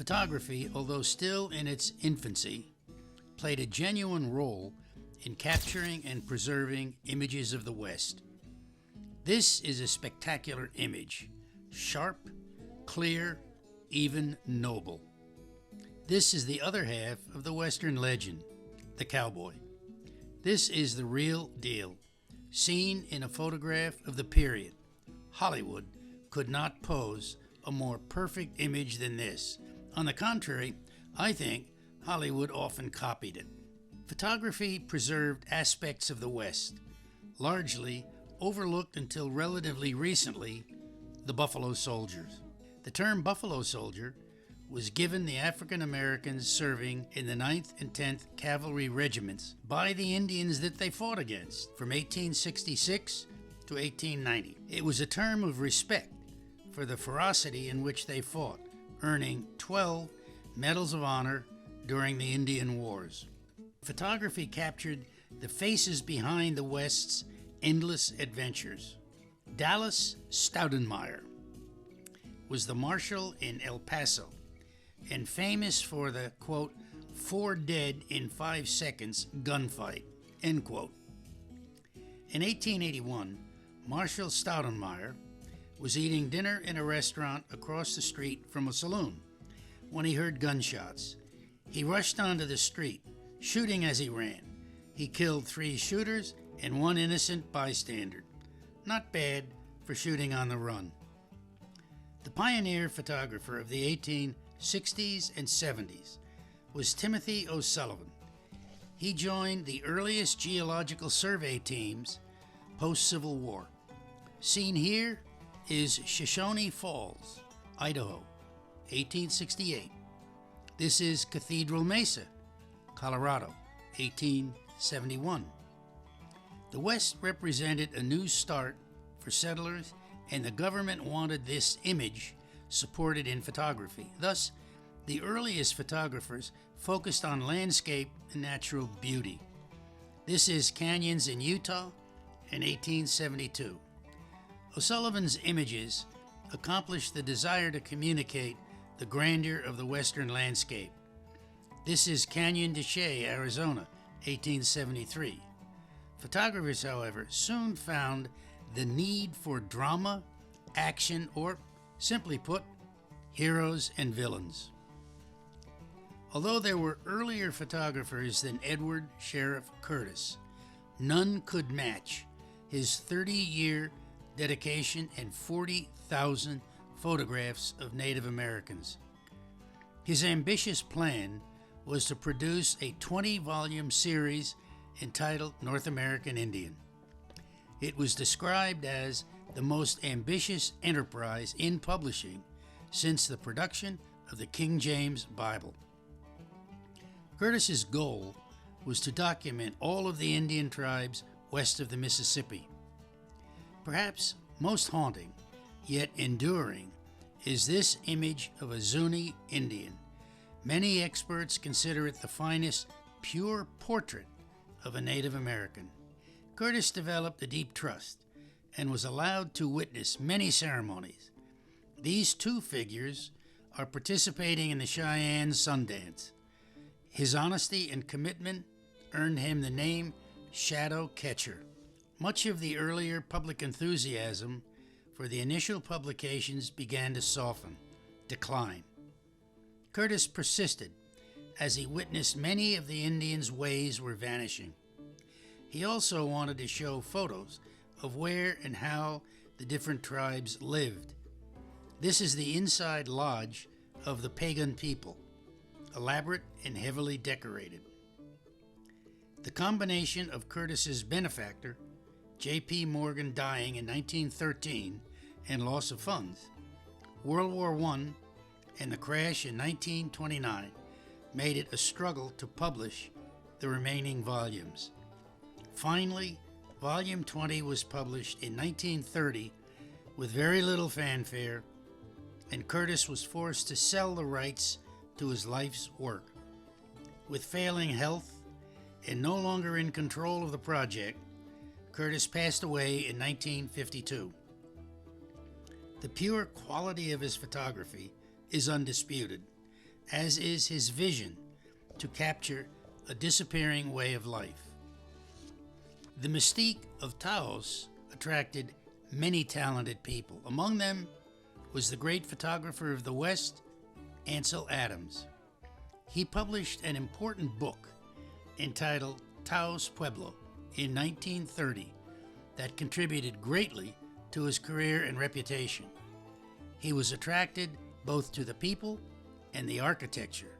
Photography, although still in its infancy, played a genuine role in capturing and preserving images of the West. This is a spectacular image, sharp, clear, even noble. This is the other half of the Western legend, the cowboy. This is the real deal, seen in a photograph of the period. Hollywood could not pose a more perfect image than this. On the contrary, I think Hollywood often copied it. Photography preserved aspects of the West, largely overlooked until relatively recently, the Buffalo Soldiers. The term Buffalo Soldier was given the African Americans serving in the 9th and 10th Cavalry Regiments by the Indians that they fought against from 1866 to 1890. It was a term of respect for the ferocity in which they fought, earning 12 Medals of Honor during the Indian Wars. Photography captured the faces behind the West's endless adventures. Dallas Stoudenmire was the marshal in El Paso and famous for the, quote, 4 dead in 5 seconds gunfight, end quote. In 1881, Marshal Stoudenmire was eating dinner in a restaurant across the street from a saloon when he heard gunshots. He rushed onto the street, shooting as he ran. He killed 3 shooters and 1 innocent bystander. Not bad for shooting on the run. The pioneer photographer of the 1860s and 70s was Timothy O'Sullivan. He joined the earliest geological survey teams post-Civil War. Seen here is Shoshone Falls, Idaho, 1868. This is Cathedral Mesa, Colorado, 1871. The West represented a new start for settlers, and the government wanted this image supported in photography. Thus, the earliest photographers focused on landscape and natural beauty. This is Canyons in Utah in 1872. O'Sullivan's images accomplished the desire to communicate the grandeur of the Western landscape. This is Canyon de Chelly, Arizona, 1873. Photographers, however, soon found the need for drama, action, or, simply put, heroes and villains. Although there were earlier photographers than Edward Sheriff Curtis, none could match his 30-year dedication and 40,000 photographs of Native Americans. His ambitious plan was to produce a 20-volume series entitled North American Indian. It was described as the most ambitious enterprise in publishing since the production of the King James Bible. Curtis's goal was to document all of the Indian tribes west of the Mississippi. Perhaps most haunting, yet enduring, is this image of a Zuni Indian. Many experts consider it the finest pure portrait of a Native American. Curtis developed a deep trust and was allowed to witness many ceremonies. These 2 figures are participating in the Cheyenne Sundance. His honesty and commitment earned him the name Shadow Catcher. Much of the earlier public enthusiasm for the initial publications began to soften, decline. Curtis persisted as he witnessed many of the Indians' ways were vanishing. He also wanted to show photos of where and how the different tribes lived. This is the inside lodge of the pagan people, elaborate and heavily decorated. The combination of Curtis's benefactor, J.P. Morgan, dying in 1913 and loss of funds, World War I, and the crash in 1929 made it a struggle to publish the remaining volumes. Finally, Volume 20 was published in 1930 with very little fanfare, and Curtis was forced to sell the rights to his life's work. With failing health and no longer in control of the project, Curtis passed away in 1952. The pure quality of his photography is undisputed. as is his vision to capture a disappearing way of life. The mystique of Taos attracted many talented people. Among them was the great photographer of the West, Ansel Adams. He published an important book entitled Taos Pueblo in 1930 that contributed greatly to his career and reputation. He was attracted both to the people and the architecture,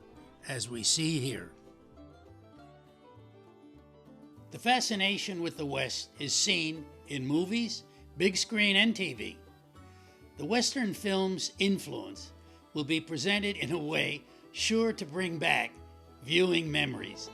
as we see here. The fascination with the West is seen in movies, big screen, and TV. The Western film's influence will be presented in a way sure to bring back viewing memories.